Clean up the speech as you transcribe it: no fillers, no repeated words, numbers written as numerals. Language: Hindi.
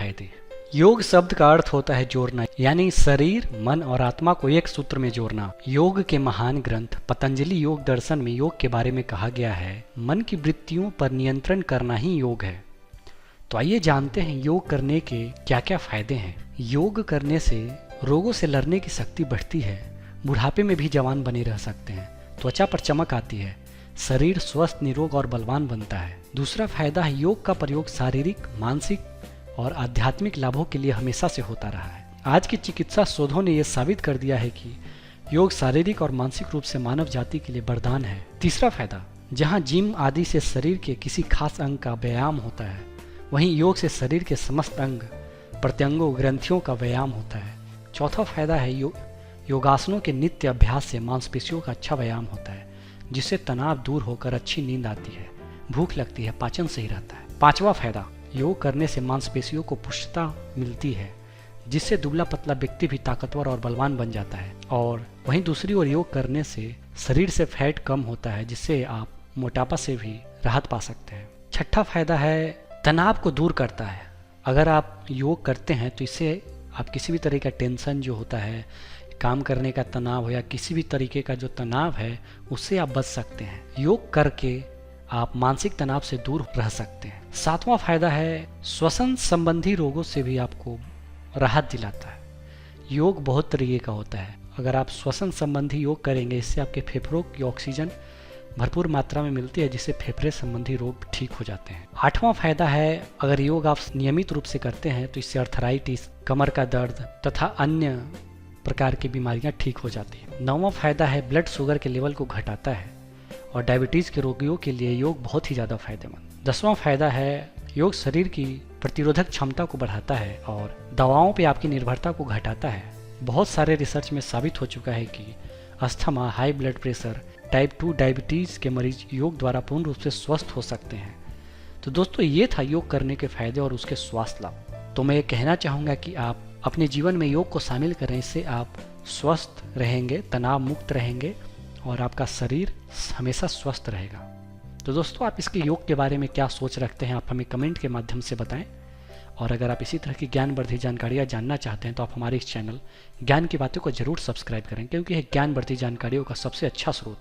फायदे। योग शब्द का अर्थ होता है जोड़ना, यानी शरीर, मन और आत्मा को एक सूत्र में जोड़ना। योग के महान ग्रंथ पतंजलि योग दर्शन में योग के बारे में कहा गया है, मन की वृत्तियों पर नियंत्रण करना ही योग है। तो आइए जानते हैं योग करने के क्या क्या फायदे हैं। योग करने से रोगों से लड़ने की शक्ति बढ़ती है, बुढ़ापे में भी जवान बने रह सकते हैं, त्वचा पर चमक आती है, शरीर स्वस्थ, निरोग और बलवान बनता है। दूसरा फायदा है योग का प्रयोग शारीरिक, मानसिक और आध्यात्मिक लाभों के लिए हमेशा से होता रहा है। आज की चिकित्सा शोधों ने यह साबित कर दिया है कि योग शारीरिक और मानसिक रूप से मानव जाति के लिए वरदान है। तीसरा फायदा, जहां जिम आदि से शरीर के किसी खास अंग का व्यायाम होता है, वहीं योग से शरीर के समस्त अंग, प्रत्यंगों, ग्रंथियों का व्यायाम होता है। चौथा फायदा है योगासनों के नित्य अभ्यास से मांसपेशियों का अच्छा व्यायाम होता है, जिससे तनाव दूर होकर अच्छी नींद आती है, भूख लगती है, पाचन सही रहता है। पांचवा फायदा, योग करने से मांसपेशियों को पुष्टता मिलती है, जिससे दुबला पतला व्यक्ति भी ताकतवर और बलवान बन जाता है। और वहीं दूसरी ओर योग करने से शरीर से फैट कम होता है, जिससे आप मोटापा से भी राहत पा सकते हैं। छठा फायदा है तनाव को दूर करता है। अगर आप योग करते हैं तो इससे आप किसी भी तरह का टेंशन जो होता है, काम करने का तनाव हो या किसी भी तरीके का जो तनाव है, उससे आप बच सकते हैं। योग करके आप मानसिक तनाव से दूर रह सकते हैं। सातवां फायदा है श्वसन संबंधी रोगों से भी आपको राहत दिलाता है। योग बहुत तरीके का होता है। अगर आप श्वसन संबंधी योग करेंगे, इससे आपके फेफड़ों की ऑक्सीजन भरपूर मात्रा में मिलती है, जिससे फेफड़े संबंधी रोग ठीक हो जाते हैं। आठवां फायदा है अगर योग आप नियमित रूप से करते हैं तो इससे अर्थराइटिस, कमर का दर्द तथा अन्य प्रकार की बीमारियां ठीक हो जाती हैं। नौवां फायदा है ब्लड शुगर के लेवल को घटाता है और डायबिटीज के रोगियों के लिए योग बहुत ही ज़्यादा फायदेमंद। 10वां फायदा है योग शरीर की प्रतिरोधक क्षमता को बढ़ाता है और दवाओं पर आपकी निर्भरता को घटाता है। बहुत सारे रिसर्च में साबित हो चुका है कि asthma, high blood pressure, type 2 diabetes के मरीज योग द्वारा पूर्ण रूप से स्वस्थ हो सकते हैं। तो दोस्तों, ये था योग करने के फायदे और उसके स्वास्थ्य लाभ। तो मैं ये कहना चाहूँगा कि आप अपने जीवन में योग को शामिल करें, इससे आप स्वस्थ रहेंगे, तनाव मुक्त रहेंगे और आपका शरीर हमेशा स्वस्थ रहेगा। तो दोस्तों, आप इसके योग के बारे में क्या सोच रखते हैं, आप हमें कमेंट के माध्यम से बताएं। और अगर आप इसी तरह की ज्ञानवर्धक जानकारियाँ जानना चाहते हैं तो आप हमारे इस चैनल ज्ञान की बातों को जरूर सब्सक्राइब करें, क्योंकि यह ज्ञानवर्धक जानकारियों का सबसे अच्छा स्रोत